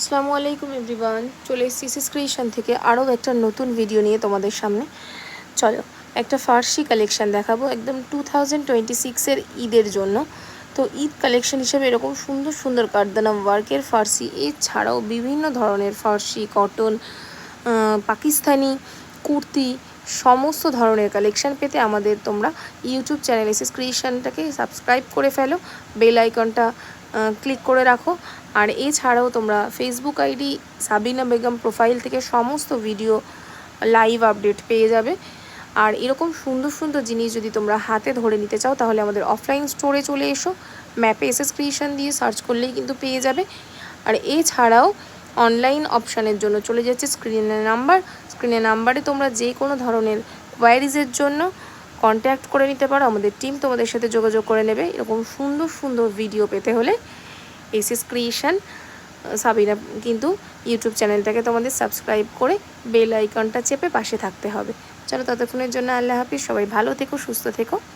আসসালামু আলাইকুম এভরিওয়ান, চলে এসেছি সিস ক্রিয়েশন থেকে আরও একটা নতুন ভিডিও নিয়ে তোমাদের সামনে। চলো একটা ফার্সি কালেকশান দেখাবো একদম 2026-এর ঈদের জন্য। তো ঈদ কালেকশন হিসেবে এরকম সুন্দর সুন্দর কাঠদানা ওয়ার্কের ফার্সি, এছাড়াও বিভিন্ন ধরনের ফার্সি, কটন, পাকিস্তানি কুর্তি, সমস্ত ধরনের কালেকশান পেতে আমাদের তোমরা ইউটিউব চ্যানেল সিস ক্রিয়েশনটাকে সাবস্ক্রাইব করে ফেলো, বেল আইকনটা ক্লিক করে রাখো। আর এছাড়াও তোমরা Facebook ID Sabina Begum profile থেকে সমস্ত ভিডিও লাইভ আপডেট পেয়ে যাবে। আর এরকম সুন্দর সুন্দর জিনিস যদি তোমরা হাতে ধরে নিতে চাও তাহলে আমাদের অফলাইন স্টোরে চলে এসো, ম্যাপে এসএস ক্রিয়েশন দিয়ে সার্চ করলেই কিন্তু পেয়ে যাবে। আর এছাড়াও অনলাইন অপশানের জন্য চলে যাচ্ছে স্ক্রিনের নাম্বারে তোমরা যে কোনো ধরনের কোয়ারিজের জন্য কন্ট্যাক্ট করে নিতে পারো, আমাদের টিম তোমাদের সাথে যোগাযোগ করে নেবে। এরকম সুন্দর সুন্দর ভিডিও পেতে হলে এসএস ক্রিয়েশন সাবিনা কিন্তু ইউটিউব চ্যানেলটাকে তোমাদের সাবস্ক্রাইব করে বেল আইকনটা চেপে পাশে থাকতে হবে। চলো ততক্ষণের জন্য আল্লাহ হাফিজ, সবাই ভালো থেকো, সুস্থ থেকো।